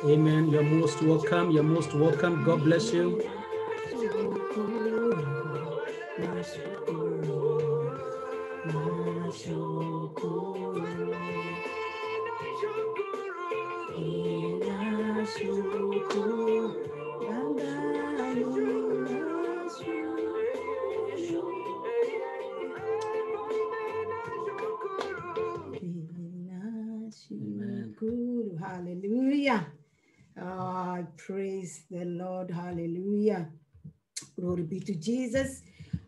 Amen. You're most welcome. You're most welcome. God bless you. Hallelujah. Praise the Lord. Hallelujah. Glory be to Jesus.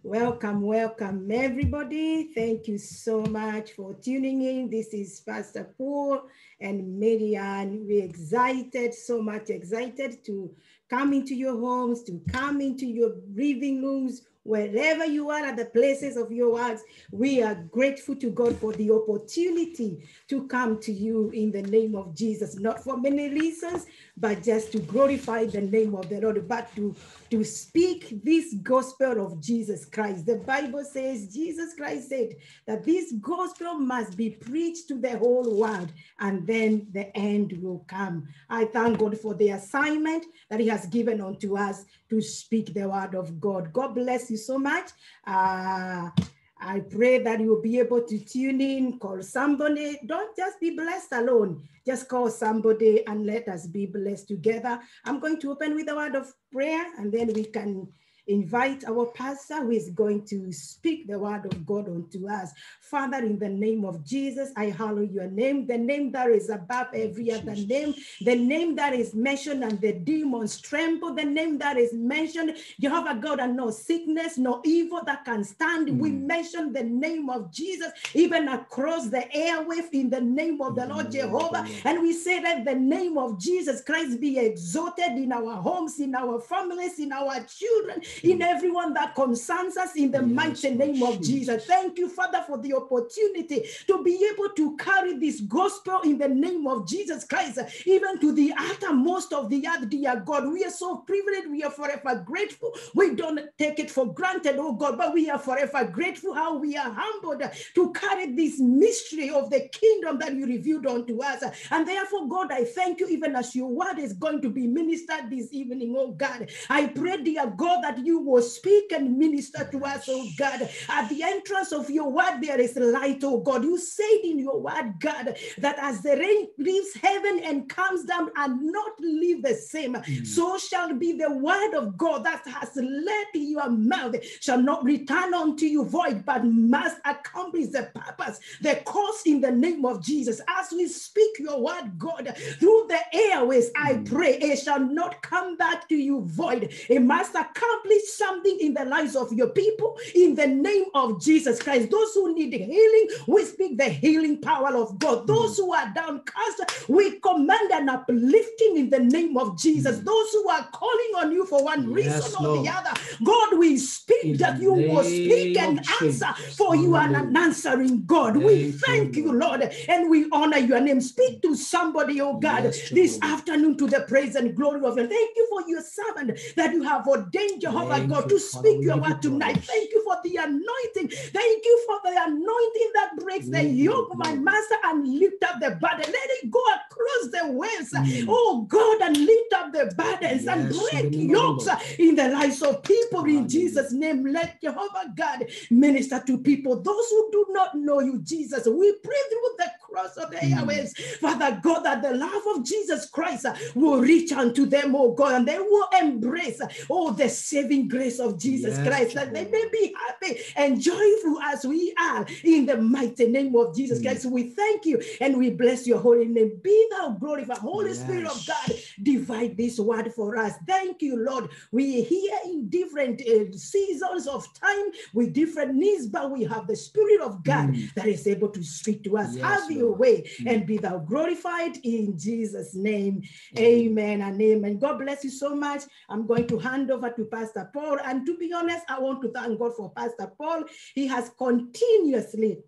Welcome, welcome, everybody. Thank you so much for tuning in. This is Pastor Paul and Marianne. We're excited, so much excited to come into your homes, to come into your living rooms, wherever you are at the places of your works. We are grateful to God for the opportunity to come to you in the name of Jesus, not for many reasons, but just to glorify the name of the Lord, but to speak this gospel of Jesus Christ. The Bible says, Jesus Christ said that this gospel must be preached to the whole world, and then the end will come. I thank God for the assignment that he has given unto us to speak the word of God. God bless you so much. I pray that you will be able to tune in, call somebody. Don't just be blessed alone. Just call somebody and let us be blessed together. I'm going to open with a word of prayer, and then we can invite our pastor who is going to speak the word of God unto us. Father, in the name of Jesus, I hallow your name, the name that is above every other name, the name that is mentioned and the demons tremble, the name that is mentioned, Jehovah God, and no sickness, no evil that can stand. We mention the name of Jesus, even across the airwave, in the name of the Lord Jehovah. And we say that the name of Jesus Christ be exalted in our homes, in our families, in our children, in everyone that concerns us, in the mighty name of Jesus. Thank you, Father, for the opportunity to be able to carry this gospel in the name of Jesus Christ, even to the uttermost of the earth, dear God. We are so privileged. We are forever grateful. We don't take it for granted, oh God, but we are forever grateful how we are humbled to carry this mystery of the kingdom that you revealed unto us. And therefore, God, I thank you, even as your word is going to be ministered this evening, oh God. I pray, dear God, that you will speak and minister to us, oh God. At the entrance of your word, there is light, oh God. You said in your word, God, that as the rain leaves heaven and comes down and not leave the same, so shall be the word of God that has left your mouth, shall not return unto you void, but must accomplish the purpose, the cause, in the name of Jesus. As we speak your word, God, through the airways, I pray it shall not come back to you void. It must accomplish something in the lives of your people, in the name of Jesus Christ. Those who need healing, we speak the healing power of God. Those who are downcast, we command an uplifting in the name of Jesus. Those who are calling on you for one reason or the other, God, we speak that you will speak and answer, for you are an answering God. We thank you, Lord, and we honor your name. Speak to somebody, oh God, this afternoon, to the praise and glory of you. Thank you for your servant that you have ordained, Jehovah Jehovah Thank God, you, to Father. speak We your give you word tonight. praise. Thank you for the anointing. Thank you for the anointing that breaks We the give you yoke, my glory. master, and lift up the burden. Let it go across the waves, Mm. oh God, and lift up the burdens and Yes, in the break name of the yokes Lord. in the lives of people in Hallelujah. Jesus' name. Let Jehovah God minister to people. Those who do not know you, Jesus, we pray through the cross of the airwaves, Father God, that the love of Jesus Christ will reach unto them, oh God, and they will embrace, oh, the saving grace of Jesus Yes, Christ, that they may Jehovah. be happy and joyful as we are in the mighty name of Jesus Christ. We thank you and we bless your holy name. Be thou glorified. Holy Spirit of God, Yes. divide this word for us. Thank you, Lord. We hear in different seasons of time with different needs, but we have the Spirit of God that is able to speak to us. Yes, Have your Lord. way and be thou glorified in Jesus' name. Amen. Amen and amen. God bless you so much. I'm going to hand over to Pastor Paul. And to be honest, I want to thank God for Pastor Paul. He has continuously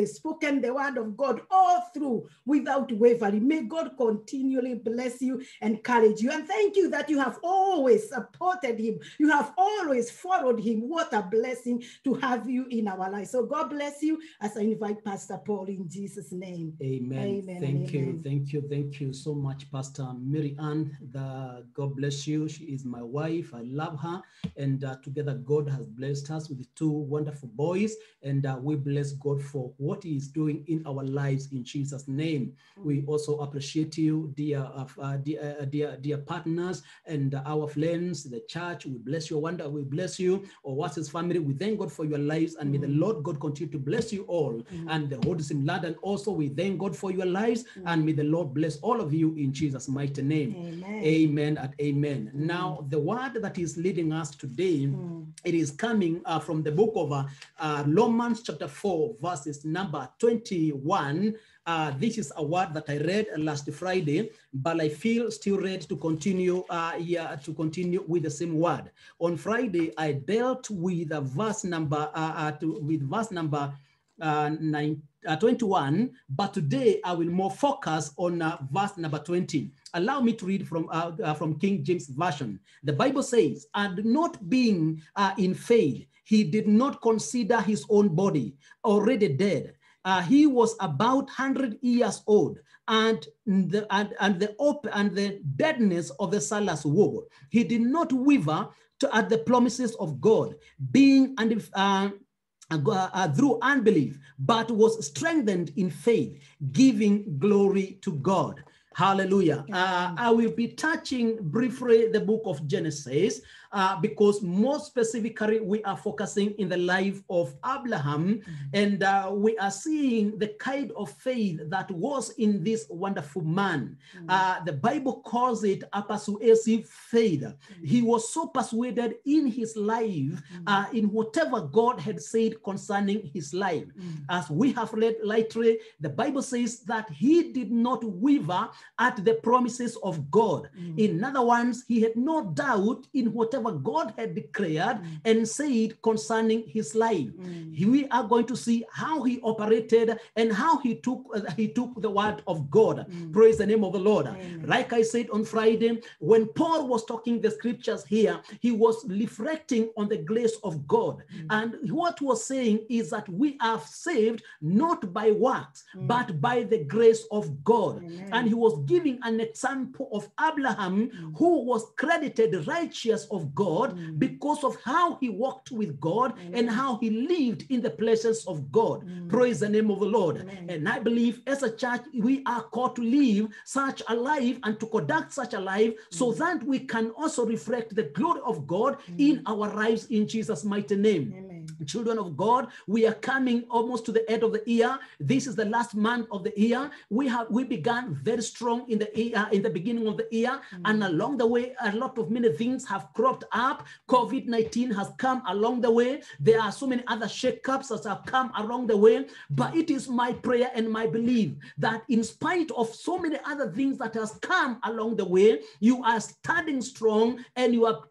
spoken the word of God all through without wavering. May God continually bless you, encourage you, and thank you that you have always supported him. You have always followed him. What a blessing to have you in our lives. So God bless you as I invite Pastor Paul in Jesus' name. Amen. Amen. Thank you. Amen. Thank you so much, Pastor Mary Ann. God bless you. She is my wife. I love her. And together, God has blessed us with two wonderful boys. And we bless God for what he is doing in our lives in Jesus' name. We also appreciate you, dear partners and our friends, the church. We bless you. We bless you. Or what's his family. We thank God for your lives. And may the Lord God continue to bless you all. And the Holy Spirit, and also we thank God for your lives. And may the Lord bless all of you in Jesus' mighty name. Amen. Amen and amen. Now, the word that is leading us today, it is coming from the book of Romans chapter 4, verses number 21. This is a word that I read last Friday, but I feel still ready to continue with the same word. On Friday, I dealt with verse number 21, but today I will more focus on verse number 20. Allow me to read from King James Version. The Bible says, and not being in faith, he did not consider his own body already dead. He was about 100 years old, and the deadness of the Salah's war. He did not waver at the promises of God, being through unbelief, but was strengthened in faith, giving glory to God. Hallelujah. I will be touching briefly the book of Genesis because more specifically we are focusing in the life of Abraham, and we are seeing the kind of faith that was in this wonderful man. The Bible calls it a persuasive faith. He was so persuaded in his life, in whatever God had said concerning his life. As we have read lately, the Bible says that he did not waver at the promises of God. In other words, he had no doubt in whatever God had declared and said concerning his life. We are going to see how he operated and how he took the word of God. Praise the name of the Lord. Like I said on Friday, when Paul was talking the scriptures here, he was reflecting on the grace of God. And what he was saying is that we are saved not by works, but by the grace of God. And he was giving an example of Abraham, who was credited righteous of God because of how he walked with God and how he lived in the presence of God. Praise the name of the Lord. And I believe as a church, we are called to live such a life and to conduct such a life so that we can also reflect the glory of God in our lives in Jesus' mighty name. Amen. Children of God, we are coming almost to the end of the year. This is the last month of the year. We began very strong in the beginning of the year, and along the way, a lot of many things have cropped up. COVID-19 has come along the way. There are so many other shakeups that have come along the way. But it is my prayer and my belief that in spite of so many other things that has come along the way, you are standing strong and you are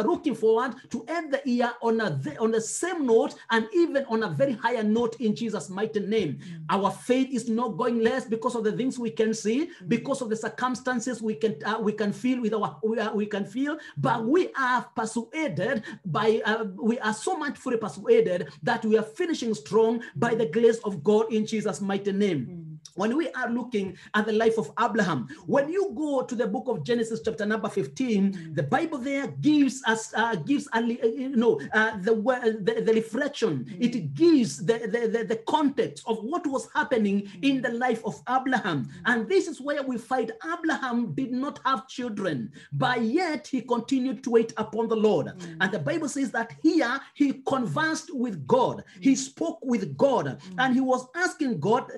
looking forward to end the year on the same note note and even on a very higher note in Jesus' mighty name. Our faith is not going less because of the things we can see, because of the circumstances we can feel with we can feel, but we are persuaded by we are so much fully persuaded that we are finishing strong by the grace of God in Jesus' mighty name. When we are looking at the life of Abraham, when you go to the book of Genesis chapter number 15, the Bible there gives us the reflection. It gives the context of what was happening in the life of Abraham. And this is where we find Abraham did not have children, but yet he continued to wait upon the Lord. And the Bible says that here he conversed with God. He spoke with God, and he was asking God,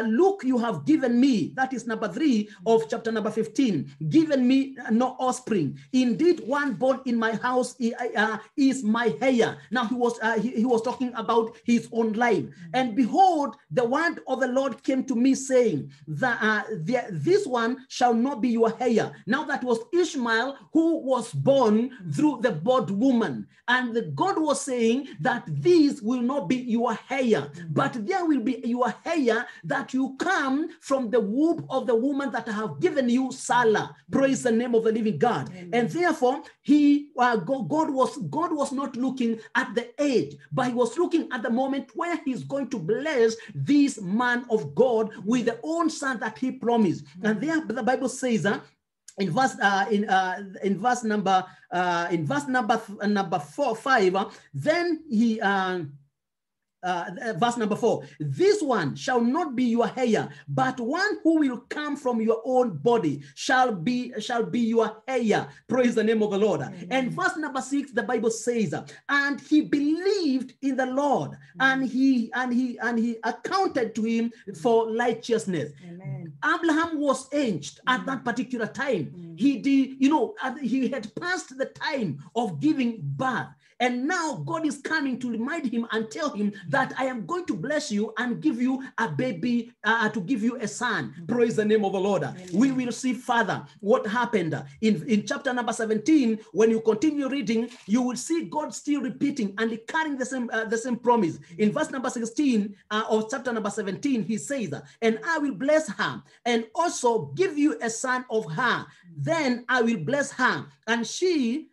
look, you have given me, that is number 3 of chapter number 15, given me no offspring. Indeed, one born in my house is my heir. Now he was talking about his own life. And behold, the word of the Lord came to me saying that this one shall not be your heir. Now that was Ishmael, who was born through the bondwoman. And God was saying that these will not be your heir, but there will be your heir that you come from the womb of the woman that I have given you, Sarah. Praise the name of the living God. Amen. And therefore, God was not looking at the age, but he was looking at the moment where he's going to bless this man of God with the own son that he promised. And there the Bible says in verse number 5, then he verse number 4, this one shall not be your heir, but one who will come from your own body shall be your heir. Praise the name of the Lord. Amen. And verse number 6, the Bible says, and he believed in the Lord, and he accounted to him for righteousness. Amen. Abraham was aged at that particular time. He did, he had passed the time of giving birth. And now God is coming to remind him and tell him that I am going to bless you and give you a baby, to give you a son. Praise the name of the Lord. Amen. We will see further what happened in chapter number 17. When you continue reading, you will see God still repeating and carrying the same promise. In verse number 16 of chapter number 17, he says, and I will bless her and also give you a son of her. Then I will bless her, and she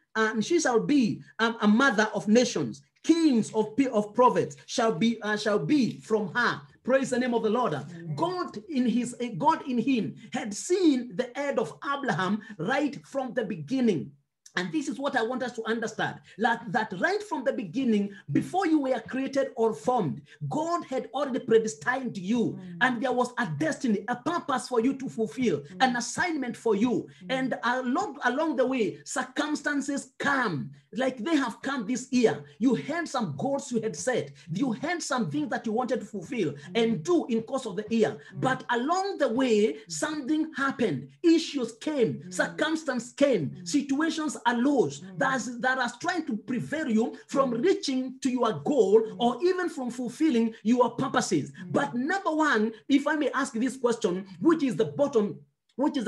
shall be a mother of nations. Kings of prophets shall be from her. Praise the name of the Lord. Amen. God in him had seen the head of Abraham right from the beginning. And this is what I want us to understand, that right from the beginning, before you were created or formed, God had already predestined you. And there was a destiny, a purpose for you to fulfill, an assignment for you. And along the way, circumstances come, like they have come this year. You had some goals you had set. You had some things that you wanted to fulfill and do in course of the year. But along the way, something happened. Issues came, circumstances came, situations arose that are trying to prevent you from reaching to your goal or even from fulfilling your purposes. But number one, if I may ask this question, which is the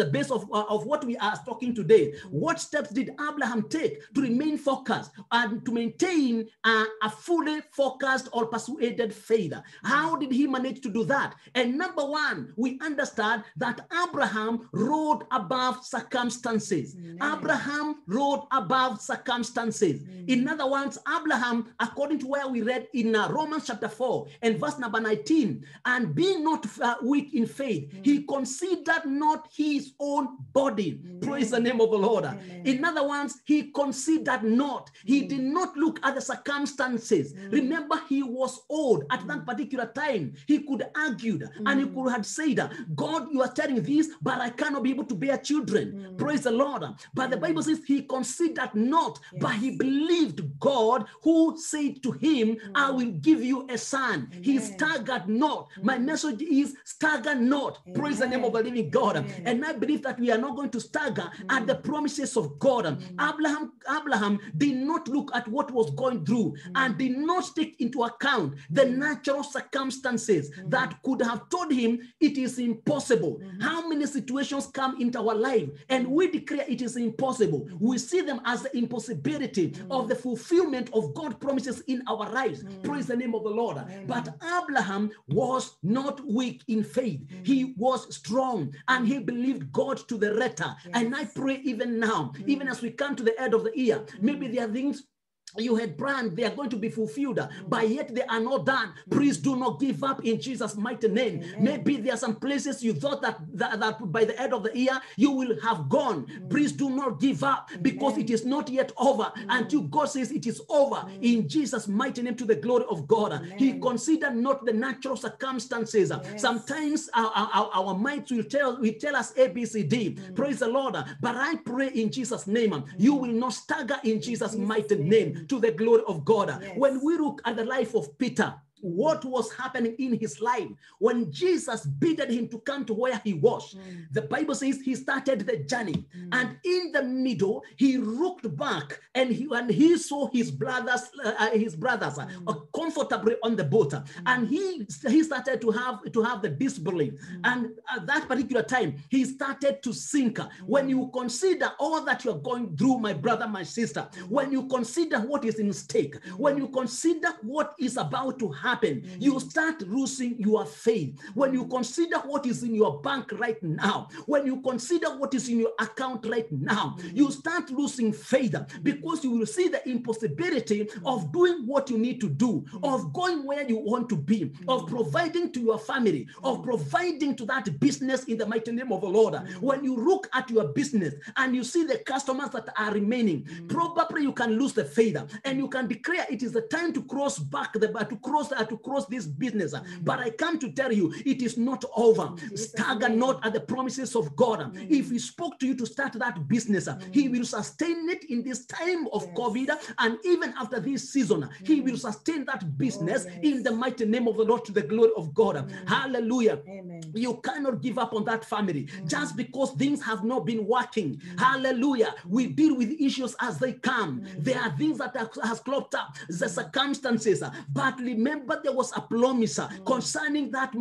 base of what we are talking today. What steps did Abraham take to remain focused and to maintain a fully focused or persuaded faith? How did he manage to do that? And number one, we understand that Abraham rode above circumstances. Amen. Abraham rode above circumstances. In other words, Abraham, according to where we read in Romans chapter 4 and verse number 19, and being not weak in faith, he considered not his own body. Amen. Praise the name of the Lord. Amen. In other words, he considered not. He did not look at the circumstances. Remember, he was old at that particular time. He could argue and he could have said, God, you are telling this, but I cannot be able to bear children. Praise the Lord. But the Bible says he considered not, but he believed God who said to him, I will give you a son. He staggered not. My message is stagger not. Praise the name of the living God. And I believe that we are not going to stagger at the promises of God. Abraham did not look at what was going through and did not take into account the natural circumstances that could have told him it is impossible. How many situations come into our life and we declare it is impossible? We see them as the impossibility of the fulfillment of God's promises in our lives. Praise the name of the Lord. But Abraham was not weak in faith. He was strong and he believed God to the letter. And I pray even now, even as we come to the end of the year, maybe there are things you had planned, they are going to be fulfilled, but yet they are not done. Please do not give up in Jesus' mighty name. Maybe there are some places you thought that by the end of the year you will have gone. Please do not give up, because it is not yet over until God says it is over. In Jesus' mighty name, to the glory of God. He considered not the natural circumstances. Sometimes our minds will tell us A, B, C, D. Praise the Lord. But I pray in Jesus' name, you will not stagger in Jesus' mighty name, to the glory of God. When we look at the life of Peter, what was happening in his life when Jesus bidded him to come to where he was? The Bible says he started the journey, and in the middle he looked back and he saw his brothers comfortably on the boat, and he started to have the disbelief, and at that particular time he started to sink. When you consider all that you are going through, my brother, my sister, when you consider what is in stake, when you consider what is about to happen, you start losing your faith. When you consider what is in your bank right now, when you consider what is in your account right now, you start losing faith, because you will see the impossibility of doing what you need to do, of going where you want to be, of providing to your family, of providing to that business in the mighty name of the Lord. When you look at your business and you see the customers that are remaining, probably you can lose the faith and you can declare it is the time to cross back to cross this business. But I come to tell you, it is not over. Stagger not at the promises of God. If he spoke to you to start that business, he will sustain it in this time of COVID, and even after this season, he will sustain that business in the mighty name of the Lord, to the glory of God. Hallelujah. You cannot give up on that family just because things have not been working. Hallelujah. We deal with issues as they come. There are things that has cropped up, the circumstances, but remember there was a promise concerning that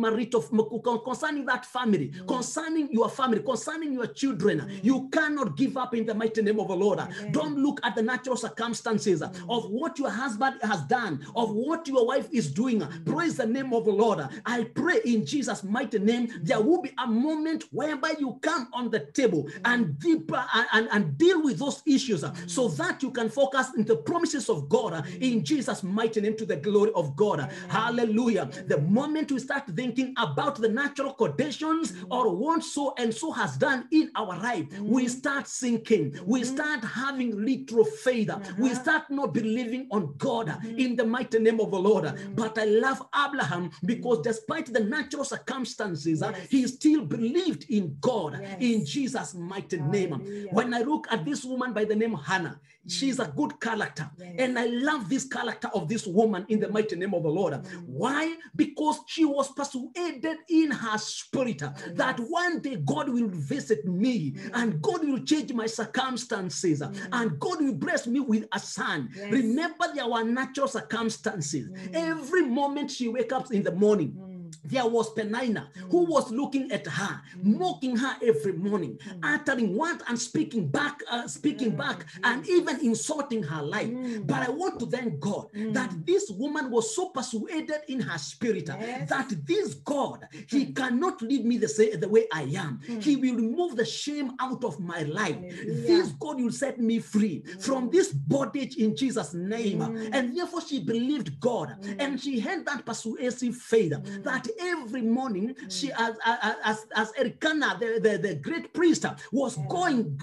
concerning that family, concerning your family, concerning your children. You cannot give up in the mighty name of the Lord. Don't look at the natural circumstances of what your husband has done, of what your wife is doing. Praise the name of the Lord. I pray in Jesus' mighty name, there will be a moment whereby you come on the table and deal with those issues, so that you can focus on the promises of God in Jesus' mighty name, to the glory of God. Hallelujah. The moment we start thinking about the natural conditions or what so and so has done in our life, we start sinking. We start having little faith. We start not believing on God in the mighty name of the Lord. But I love Abraham, because despite the natural circumstances, he still believed in God in Jesus' mighty name. When I look at this woman by the name Hannah, she's a good character. And I love this character of this woman in the mighty name of the Lord. Why? Because she was persuaded in her spirit that one day God will visit me and God will change my circumstances and God will bless me with a son. Remember, there were natural circumstances. Every moment she wakes up in the morning, there was Penina who was looking at her, mocking her every morning, uttering words and speaking back, and even insulting her life. But I want to thank God that this woman was so persuaded in her spirit that this God, he cannot leave me the way I am. He will remove the shame out of my life. This God will set me free from this bondage in Jesus' name. And therefore she believed God, and she had that persuasive faith that every morning she, as Elkanah, the great priest, was going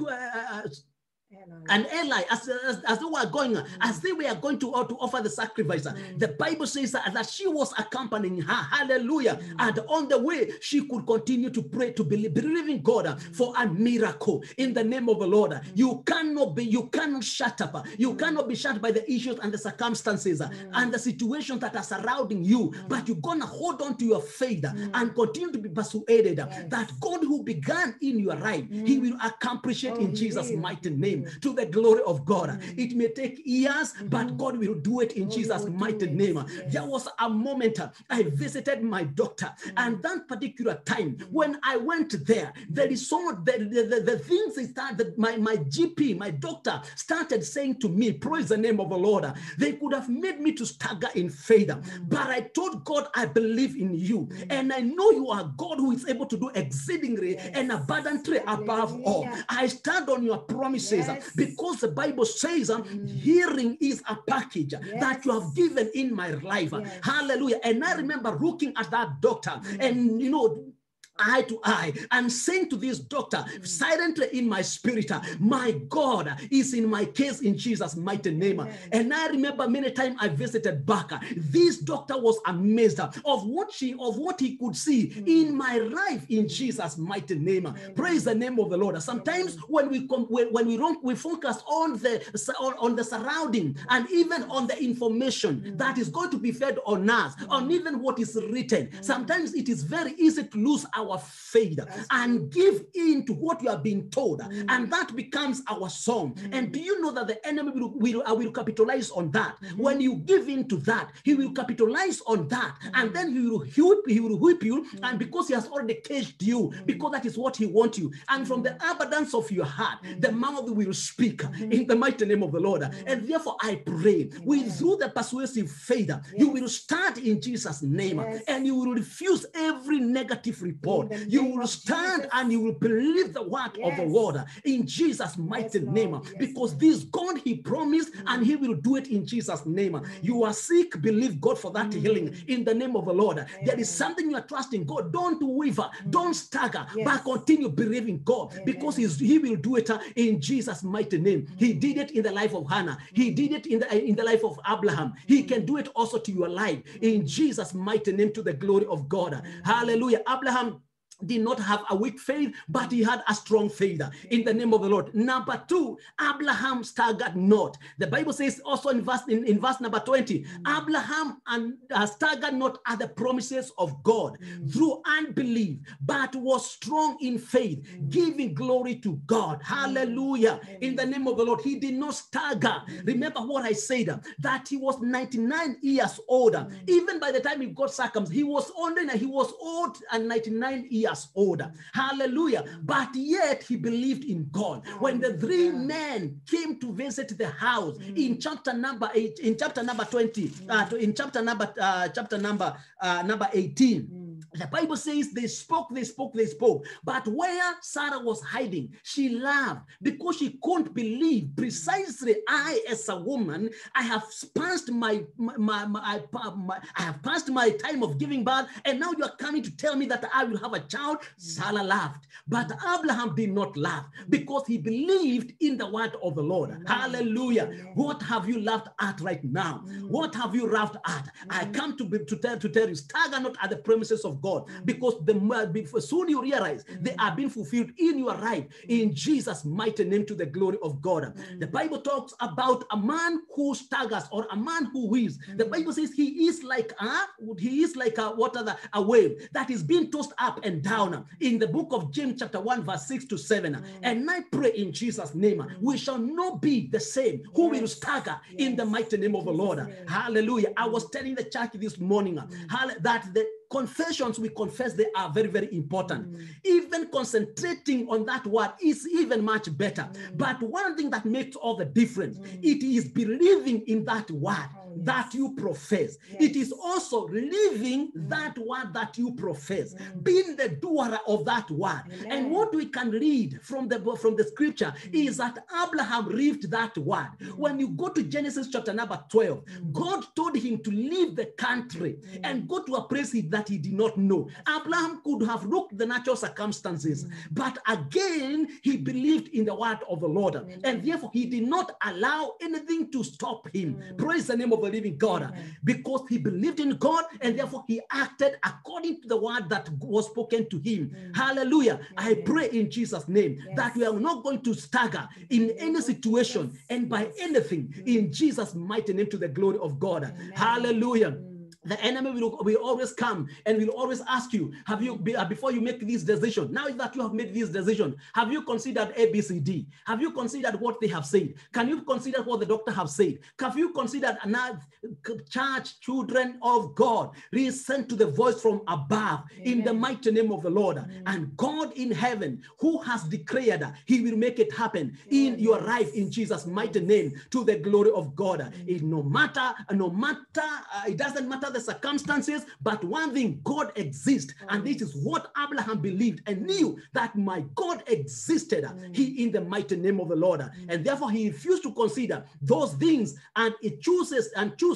And Eli, as they were going, as they were going to offer the sacrifice, the Bible says that she was accompanying her. Hallelujah. And on the way, she could continue to pray, to believe in God for a miracle in the name of the Lord. You cannot shut up. You cannot be shut by the issues and the circumstances and the situations that are surrounding you. But you're going to hold on to your faith and continue to be persuaded that God who began in your life, he will accomplish it in Jesus' mighty name. To the glory of God. It may take years, but God will do it in Jesus' mighty name. There was a moment I visited my doctor, and that particular time when I went there, there is so much, the things that my GP, my doctor, started saying to me, praise the name of the Lord. They could have made me to stagger in faith, but I told God, I believe in you, and I know you are God who is able to do exceedingly and abundantly above all. I stand on your promises. Because the Bible says hearing is a package that you have given in my life. Hallelujah. And I remember looking at that doctor and, you know, eye to eye and saying to this doctor silently in my spirit, my God is in my case in Jesus' mighty name. And I remember many times I visited back. This doctor was amazed of what he could see in my life in Jesus' mighty name. Praise the name of the Lord. Sometimes when we focus on the surrounding and even on the information that is going to be fed on us, on even what is written, sometimes it is very easy to lose our faith and give in to what you are being told, and that becomes our song. And do you know that the enemy will capitalize on that? When you give in to that, he will capitalize on that, and then he will whip you, and because he has already caged you, because that is what he wants you, and from the abundance of your heart, the mouth will speak in the mighty name of the Lord. And therefore I pray, through the persuasive faith, you will stand in Jesus' name, and you will refuse every negative report. You will stand and you will believe the word of the Lord in Jesus' mighty name, because this God, he promised, and he will do it in Jesus' name. You are sick, believe God for that healing in the name of the Lord. There is something you are trusting God. Don't waver, don't stagger, but continue believing God, because he will do it in Jesus' mighty name. He did it in the life of Hannah. He did it in the life of Abraham. He can do it also to your life in Jesus' mighty name, to the glory of God. Hallelujah. Abraham did not have a weak faith, but he had a strong faith in the name of the Lord. Number two, Abraham staggered not. The Bible says also in verse number 20, Abraham staggered not at the promises of God through unbelief, but was strong in faith, giving glory to God. Hallelujah. In the name of the Lord, he did not stagger. Remember what I said, that he was 99 years older. Even by the time he got circumcised, he was old and 99 years older. Hallelujah. But yet he believed in God. When the three men came to visit the house in chapter number 8, in chapter number 20, in chapter number 18, the Bible says they spoke. But where Sarah was hiding, she laughed because she couldn't believe. Precisely, I as a woman, I have passed my time of giving birth, and now you are coming to tell me that I will have a child. Sarah laughed, but Abraham did not laugh because he believed in the word of the Lord. Hallelujah. What have you laughed at right now? What have you laughed at? I come to tell you, stagger not at the promises of God, because soon you realize they are being fulfilled in your life in Jesus' mighty name, to the glory of God. The Bible talks about a man who staggers, or a man who wheels. The Bible says he is like a wave that is being tossed up and down in the book of James chapter 1 verse 6 to 7. And I pray in Jesus' name, we shall not be the same who will stagger in the mighty name of the Lord. Hallelujah. I was telling the church this morning that the confessions we confess, they are very, very important. Even concentrating on that word is even much better. But one thing that makes all the difference, it is believing in that word. that you profess. It is also living that word that you profess, being the doer of that word. And what we can read from the scripture is that Abraham lived that word. When you go to Genesis chapter number 12, God told him to leave the country and go to a place that he did not know. Abraham could have looked the natural circumstances, but again, he believed in the word of the Lord. And therefore, he did not allow anything to stop him. Praise the name of the living God. Because he believed in God, and therefore he acted according to the word that was spoken to him. Hallelujah. I pray in Jesus' name that we are not going to stagger in any situation and by anything in Jesus' mighty name, to the glory of God. Hallelujah. The enemy will always come and will always ask you, have you, before you make this decision, now that you have made this decision, have you considered A, B, C, D? Have you considered what they have said? Can you consider what the doctor have said? Have you considered another church, children of God, listen to the voice from above in the mighty name of the Lord? And God in heaven, who has declared, he will make it happen in your life in Jesus' mighty name, to the glory of God. No matter, it doesn't matter the circumstances, but one thing, God exists, and this is what Abraham believed and knew, that my God existed, he in the mighty name of the Lord. And therefore he refused to consider those things, and it choose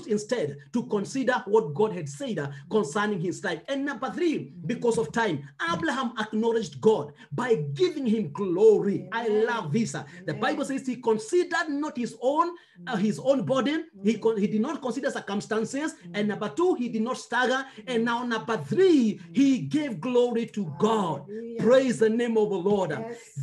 instead to consider what God had said concerning his life. And number 3, because of time, Abraham acknowledged God by giving him glory. I love this. The Bible says he considered not his own body. He did not consider circumstances. And number 2, he did not stagger. And now number 3, he gave glory to God. Praise the name of the Lord.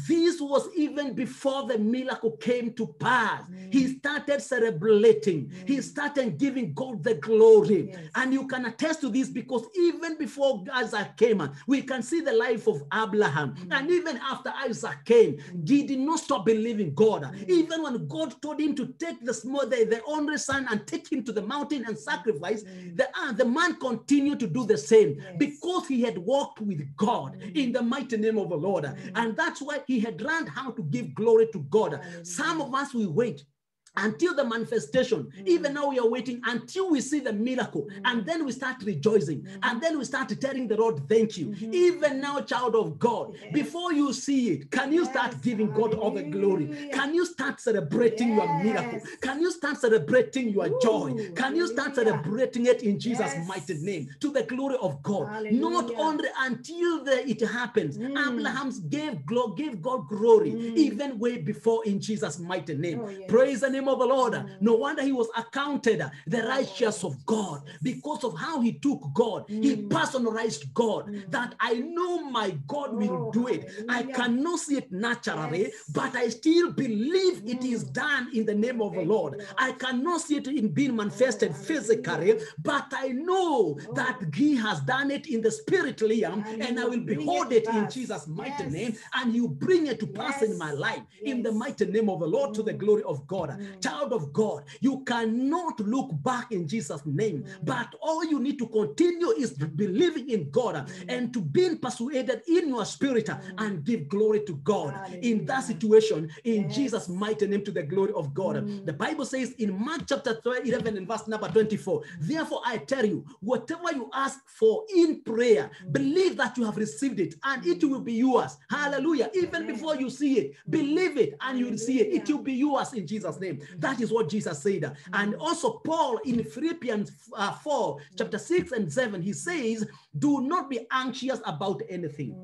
This was even before the miracle came to pass. He started celebrating. He started giving God the glory. And you can attest to this, because even before Isaac came, we can see the life of Abraham. And even after Isaac came, he did not stop believing God. Even when God told him to take the only son and take him to the mountain and sacrifice, the man continued to do the same, because he had walked with God in the mighty name of the Lord. And that's why he had learned how to give glory to God. Some of us, we wait until the manifestation. Even now we are waiting until we see the miracle, and then we start rejoicing, and then we start telling the Lord, thank you. Even now, child of God, before you see it, can you start giving God all the glory? Can you start celebrating your miracle? Can you start celebrating your joy? Can you start celebrating it in Jesus' mighty name, to the glory of God? Hallelujah. Not only until it happens. Abraham gave God glory even way before, in Jesus' mighty name. Praise the name of the Lord. No wonder he was accounted the righteous of God, because of how he took God. He personalized God, that I know my God will do it. I cannot see it naturally, but I still believe it is done in the name of the Lord. I cannot see it in being manifested physically, but I know that he has done it in the spirit realm, and I will behold it in Jesus' mighty name, and you bring it to pass in my life, in the mighty name of the Lord, to the glory of God. Child of God, you cannot look back in Jesus' name, but all you need to continue is believing in God and to being persuaded in your spirit and give glory to God in that situation, in Jesus' mighty name, to the glory of God. The Bible says in Mark chapter 11 and verse number 24, therefore I tell you, whatever you ask for in prayer, believe that you have received it and it will be yours. Hallelujah. Even before you see it, believe it and you will see it. It will be yours in Jesus' name. That is what Jesus said. And also Paul in Philippians 4, chapter 6 and 7, he says, do not be anxious about anything,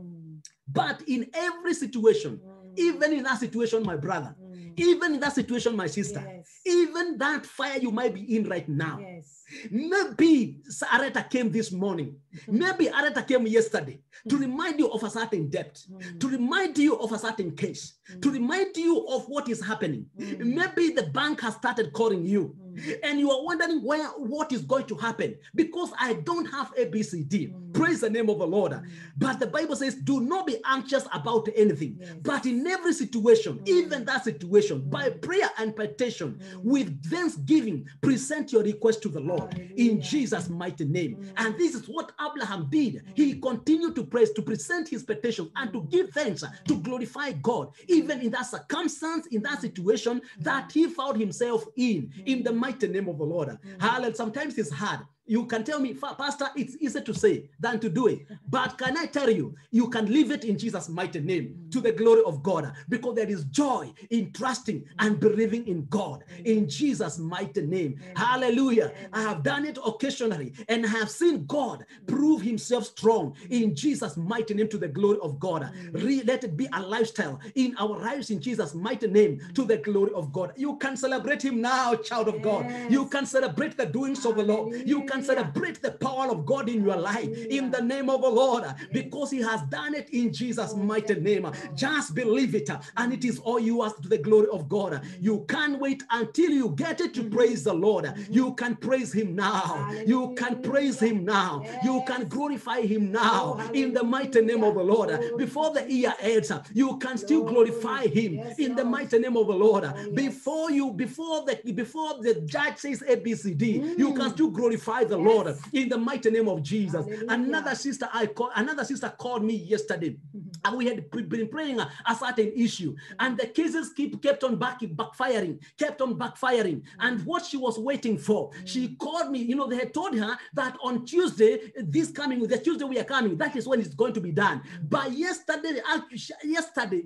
but in every situation, even in that situation, my brother, even in that situation, my sister, even that fire you might be in right now, maybe Areta came this morning, maybe Areta came yesterday to remind you of a certain debt, to remind you of a certain case, to remind you of what is happening. Maybe the bank has started calling you and you are wondering what is going to happen, because I don't have ABCD. Praise the name of the Lord. But the Bible says, do not be anxious about anything, but in every situation, even that situation, by prayer and petition, with thanksgiving, present your request to the Lord in Jesus' mighty name. And this is what Abraham did. He continued to praise, to present his petition, and to give thanks, to glorify God, even in that circumstance, in that situation that he found himself in the mighty mighty name of the Lord. Hallelujah. Sometimes it's hard. You can tell me, Pastor, it's easier to say than to do it. But can I tell you, you can live it in Jesus' mighty name to the glory of God, because there is joy in trusting and believing in God in Jesus' mighty name. Hallelujah. I have done it occasionally and I have seen God prove himself strong in Jesus' mighty name to the glory of God. Let it be a lifestyle in our lives in Jesus' mighty name to the glory of God. You can celebrate him now, child of God. You can celebrate the doings of the Lord. You can celebrate the power of God in your life in the name of the Lord, because he has done it in Jesus' mighty name. Just believe it, and it is all yours to the glory of God. You can't wait until you get it to praise the Lord. You can praise him now. You can praise him now. You can glorify him now in the mighty name of the Lord. Before the year ends, you can still glorify him in the mighty name of the Lord. Before the judge says ABCD, you can still glorify the Lord in the mighty name of Jesus. Another sister called me yesterday, and we had been praying a certain issue, and the cases kept on backfiring. And what she was waiting for, she called me. They had told her that on Tuesday, the Tuesday we are coming, that is when it's going to be done. But yesterday,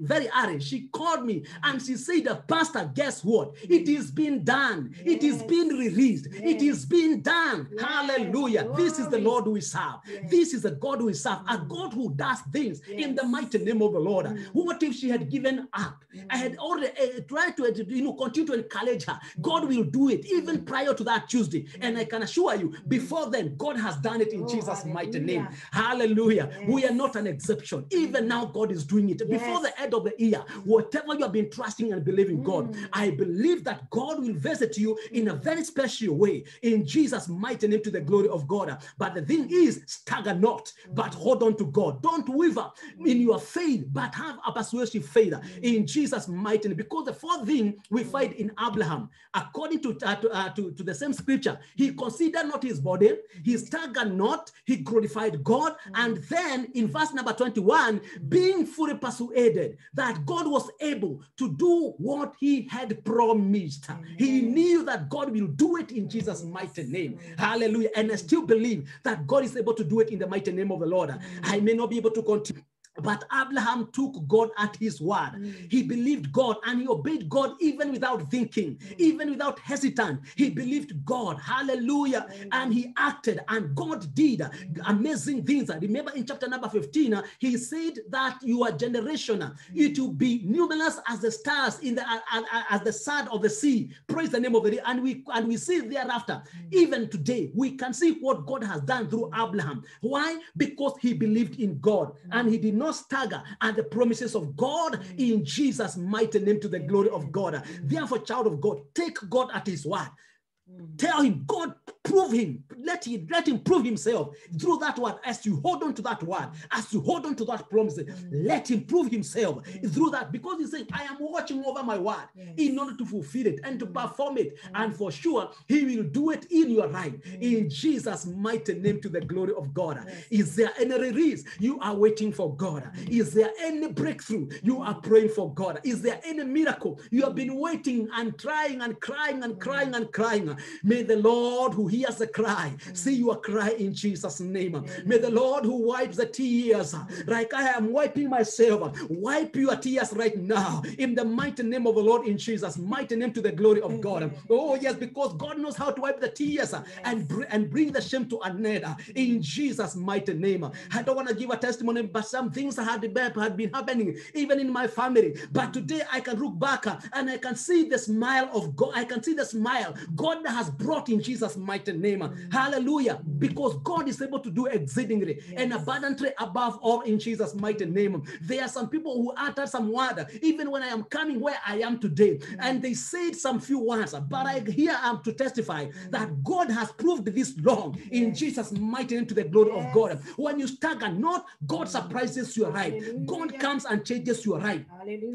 very early, she called me and she said, Pastor, guess what? It is been done. It is being released. It is being done. Hallelujah. This is the Lord we serve. This is the God we serve, a God who does things in the mighty name of the Lord. What if she had given up? I had already tried to continue to encourage her. God will do it even prior to that Tuesday. And I can assure you, before then, God has done it in Jesus' mighty name. Hallelujah. We are not an exception. Even now, God is doing it. Before the end of the year, whatever you have been trusting and believing God, I believe that God will visit you in a very special way in Jesus' mighty name to the glory of God. But the thing is, stagger not, but hold on to God. Don't waver in your faith, but have a persuasive faith in Jesus' mighty name. Because the fourth thing we find in Abraham, according to the same scripture, he considered not his body, he staggered not, he glorified God. And then in verse number 21, being fully persuaded that God was able to do what he had promised. He knew that God will do it in Jesus' mighty name. Hallelujah. And I still believe that God is able to do it in the mighty name of the Lord. I may not be able to continue, but Abraham took God at his word. He believed God and he obeyed God even without thinking, even without hesitant. He believed God. Hallelujah. And he acted, and God did amazing things. Remember in chapter number 15, he said that your generation, it will be numerous as the stars in the as the sand of the sea. Praise the name of the Lord. And we see thereafter, even today, we can see what God has done through Abraham. Why? Because he believed in God and he did not stagger at the promises of God in Jesus' mighty name to the glory of God. Therefore, child of God, take God at his word. Tell him, God, prove him. Let him prove himself through that word. As you hold on to that word, as you hold on to that promise, let him prove himself through that. Because he's saying, I am watching over my word in order to fulfill it and to perform it. And for sure, he will do it in your life. In Jesus' mighty name to the glory of God. Is there any release? You are waiting for God. Is there any breakthrough? You are praying for God. Is there any miracle? You have been waiting and crying and crying and crying and crying. May the Lord who hears the cry see your cry in Jesus' name. May the Lord who wipes the tears, like I am wiping myself, wipe your tears right now in the mighty name of the Lord in Jesus' mighty name to the glory of God. Oh yes, because God knows how to wipe the tears and bring the shame to an end in Jesus' mighty name. I don't want to give a testimony, but some things had been happening even in my family. But today I can look back and I can see the smile of God. I can see the smile God has brought in Jesus' mighty name. Hallelujah. Because God is able to do exceedingly and abundantly above all in Jesus' mighty name. There are some people who uttered some word, even when I am coming where I am today, and they said some few words, but I here am to testify that God has proved this long in Jesus' mighty name to the glory of God. When you stagger not, God surprises your life. God comes and changes your life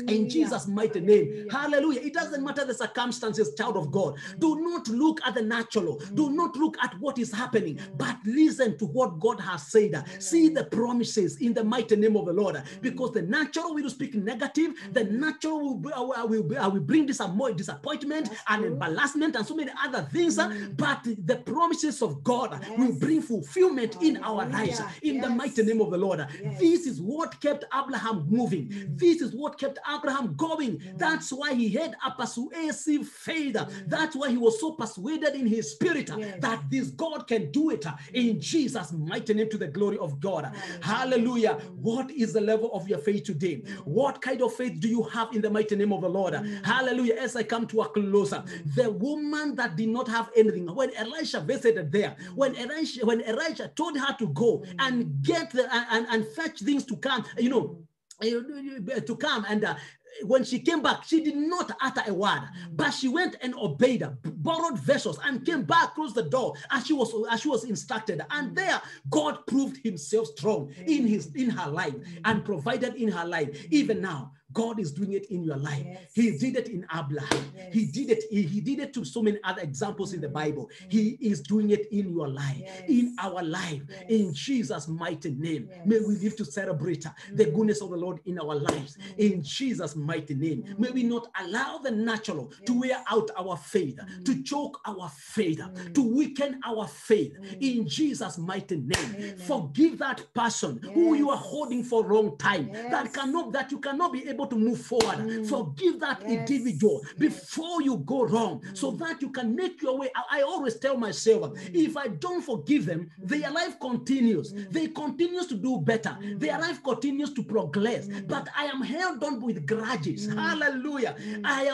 in Jesus' mighty name. Hallelujah. It doesn't matter the circumstances, child of God. Do not look at the natural. Do not look at what is happening, but listen to what God has said. See the promises in the mighty name of the Lord. Because the natural will speak negative, the natural will bring disappointment and embarrassment and so many other things. But the promises of God will bring fulfillment in our lives in the mighty name of the Lord. This is what kept Abraham moving. This is what kept Abraham going. That's why he had a persuasive faith. That's why he was so persuaded in his spirit that this God can do it in Jesus' mighty name, to the glory of God. Hallelujah. What is the level of your faith today? What kind of faith do you have in the mighty name of the Lord? Hallelujah. As I come to a close, the woman that did not have anything, when Elisha visited there, when Elisha told her to go and get and fetch things to come, to come, and when she came back, she did not utter a word, but she went and obeyed, borrowed vessels, and came back, closed the door as she was instructed. And there, God proved himself strong in her life and provided in her life. Even now, God is doing it in your life. He did it in Abraham. He did it to so many other examples in the Bible. He is doing it in your life, in our life, in Jesus' mighty name. May we live to celebrate the goodness of the Lord in our lives, in Jesus' mighty name. May we not allow the natural to wear out our faith, to choke our faith, to weaken our faith, in Jesus' mighty name. Forgive that person who you are holding for a long time, that you cannot be able to move forward. Forgive that individual before you go wrong, so that you can make your way. I always tell myself, if I don't forgive them, their life continues. They continue to do better. Their life continues to progress. But I am held on with grudges. Hallelujah. I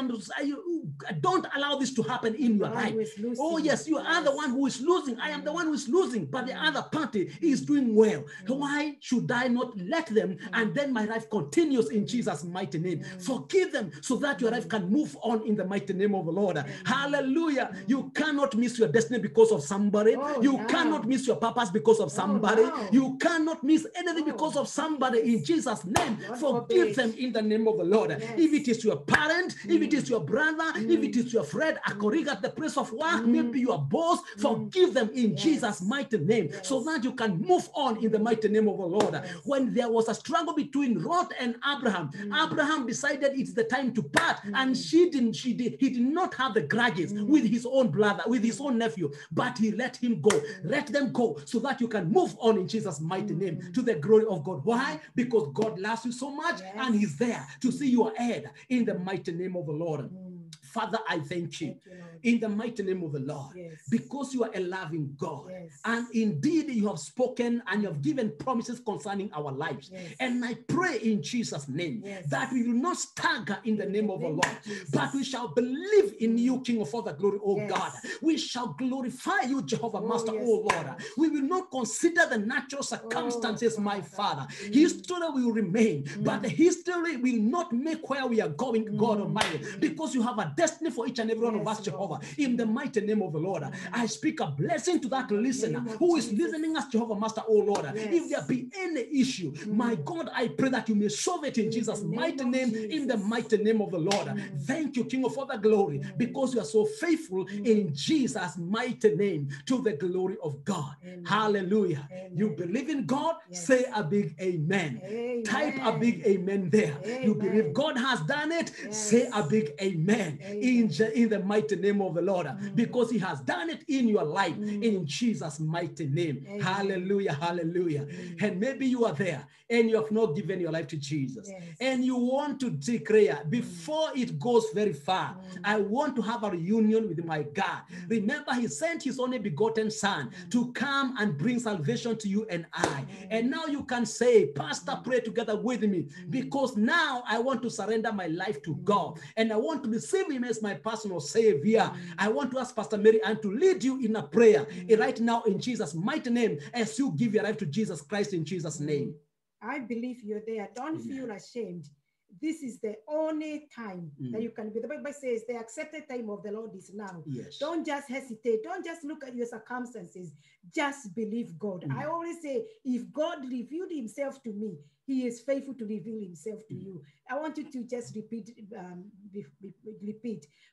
don't allow this to happen in your life. Oh yes, you are the one who is losing. I am the one who is losing, but the other party is doing well. Why should I not let them? And then my life continues in Jesus' mighty name. Forgive them so that your life can move on in the mighty name of the Lord. Hallelujah. You cannot miss your destiny because of somebody. You cannot miss your purpose because of somebody. You cannot miss anything because of somebody, in Jesus' name. Forgive them in the name of the Lord. If it is your parent, if it is your brother, if it is your friend, a colleague at the place of work, maybe your boss, forgive them in Jesus' mighty name, so that you can move on in the mighty name of the Lord. When there was a struggle between Lot and Abraham, Abraham decided it's the time to part, and he did not have the grudges with his own brother, with his own nephew, but he let him go. Let them go so that you can move on in Jesus' mighty name, to the glory of God. Why? Because God loves you so much, and he's there to see you ahead in the mighty name of the Lord. Father, I thank you in the mighty name of the Lord, because you are a loving God. And indeed, you have spoken and you have given promises concerning our lives. And I pray in Jesus' name that we will not stagger in the name of the Lord, but we shall believe in you, King of all the glory, oh God. We shall glorify you, Jehovah Master, oh Lord. We will not consider the natural circumstances, my Father. History will remain, but the history will not make where we are going, God Almighty, because you have a destiny for each and every one of us, Jehovah. In the mighty name of the Lord, I speak a blessing to that listener who is listening as Jehovah Master, oh Lord. If there be any issue, my God, I pray that you may solve it in Jesus' mighty name, in the mighty name of the Lord. Thank you, King of all the glory, because you are so faithful, in Jesus' mighty name, to the glory of God. Hallelujah. You believe in God? Say a big amen. Type a big amen there. You believe God has done it? Say a big amen. In the mighty name of the Lord, because he has done it in your life, in Jesus' mighty name. Hallelujah, hallelujah. And maybe you are there and you have not given your life to Jesus, and you want to declare, before it goes very far, I want to have a reunion with my God. Remember, he sent his only begotten son to come and bring salvation to you and I. And now you can say, Pastor, pray together with me, because now I want to surrender my life to God, and I want to receive him as my personal savior. I want to ask Pastor Mary and to lead you in a prayer right now in Jesus' mighty name, as you give your life to Jesus Christ in Jesus' name. I believe you're there. Don't feel ashamed. this is the only time Mm. that you can be. The Bible says the accepted time of the Lord is now. Yes. Don't just hesitate. Don't just look at your circumstances. Just believe God. Mm. I always say, if God revealed himself to me, he is faithful to reveal himself to you. I want you to just repeat.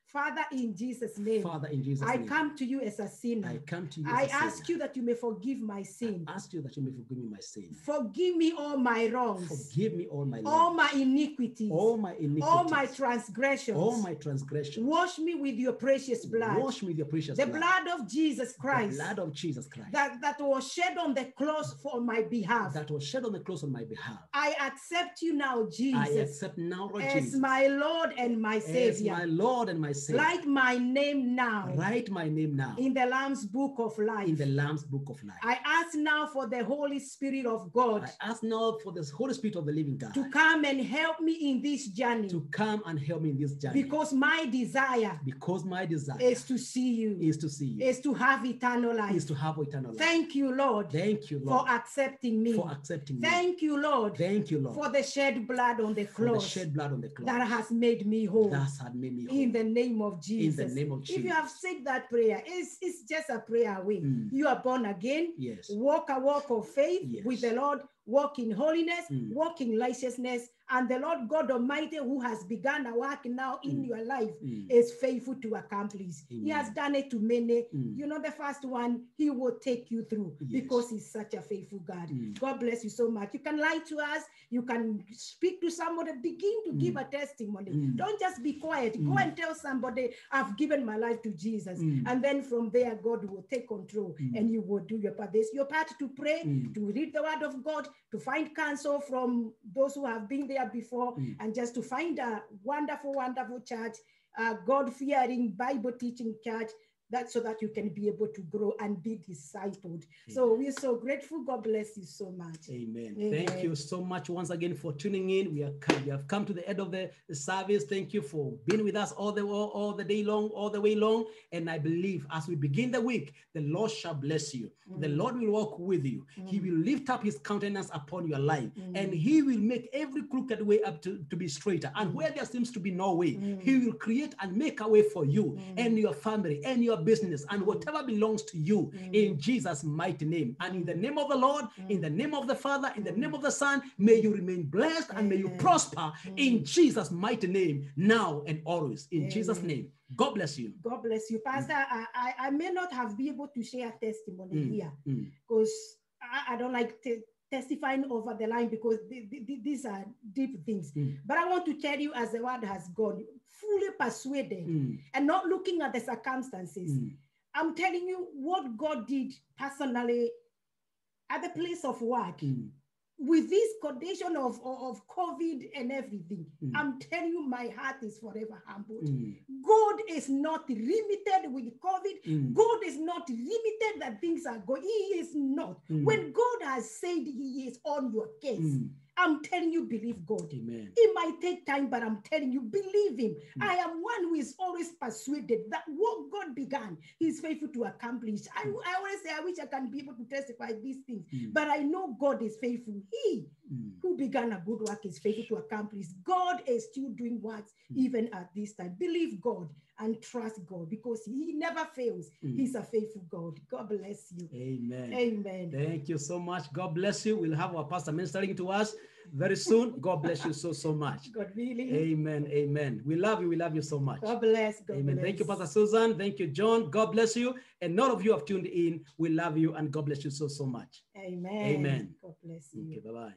Father, in Jesus' name, Father, in Jesus' I name, come to you as a sinner. I come to you. I as a ask sinner. you that you may forgive my sin. I ask you that you may forgive me my sin. Forgive me all my wrongs, Forgive me all my all wrongs, my iniquities, all my iniquities, all my transgressions. all my transgressions. Wash me with your precious blood. Wash me with your precious The blood. blood of Jesus Christ, The blood of Jesus Christ that was shed on the cross for my behalf. that was shed on the cross on my behalf. I accept you now, I Jesus, accept now, Lord as Jesus, my Lord and my as my Savior. Lord and my Savior. Write my name now Write my name now in the Lamb's Book of Life. in the Lamb's Book of Life. I ask now for the Holy Spirit of God I ask now for the Holy Spirit of the living God to come and help me in this journey, to come and help me in this journey. because my desire Because my desire is to see you, is to see you, is to have eternal is life. to have eternal life. Thank you, Lord, Thank you, for Lord, accepting me. for accepting me. Thank you, Lord, Thank you, Lord, for the shed blood on the for the cross shed blood on the cross that has made me whole. that had made me whole. In the name of Jesus. In the name of If you have Jesus. said that prayer, it's just a prayer away. Mm. You are born again. Yes. Walk a walk of faith Yes. with the Lord. Walk in holiness, Mm. walk in righteousness, and the Lord God Almighty, who has begun a work now in Mm. your life, Mm. is faithful to accomplish. He has Amen. done it to many. Mm. You know, the first one, he will take you through Yes. because he's such a faithful God. Mm. God bless you so much. You can lie to us. You can speak to somebody, begin to give a testimony. Mm. Don't just be quiet. Go Mm. and tell somebody, I've given my life to Jesus. Mm. And then from there, God will take control and you will do your part. There's your part to pray, Mm. to read the word of God, to find counsel from those who have been there before, Mm. and just to find a wonderful, wonderful church, a God-fearing, Bible-teaching church, so that you can be able to grow and be discipled. So we're so grateful. God bless you so much. Amen. Amen. Thank you so much once again for tuning in. We have come to the end of the service. Thank you for being with us all the day long, all the way long. And I believe as we begin the week, the Lord shall bless you. The Lord will walk with you. He will lift up his countenance upon your life, and he will make every crooked way up to be straighter. And where there seems to be no way, he will create and make a way for you and your family and your business and whatever belongs to you in Jesus' mighty name. And in the name of the Lord, in the name of the Father, in the name of the Son, may you remain blessed and may you prosper in Jesus' mighty name, now and always. In Jesus' name. God bless you. God bless you. Pastor, I may not have been able to share testimony here because I don't like testifying over the line because these are deep things. But I want to tell you, as the word has gone, fully persuaded and not looking at the circumstances. I'm telling you what God did personally at the place of work. With this condition of COVID and everything, I'm telling you, my heart is forever humbled. God is not limited with COVID. God is not limited that things are going. He is not. When God has said he is on your case, I'm telling you, believe God. Amen. It might take time, but I'm telling you, believe him. I am one who is always persuaded that what God began, he's faithful to accomplish. I always say, I wish I can be able to testify these things, but I know God is faithful. He who began a good work is faithful to accomplish. God is still doing works even at this time. Believe God and trust God because he never fails. He's a faithful God. God bless you. Amen. Amen. Thank you so much. God bless you. We'll have our pastor ministering to us very soon. God bless you so much. God willing. Amen. Amen. We love you. We love you so much. God bless. God Amen. bless. Thank you, Pastor Susan. Thank you, John. God bless you. And all of you have tuned in. We love you and God bless you so much. Amen. Amen. God bless you. Okay, bye-bye.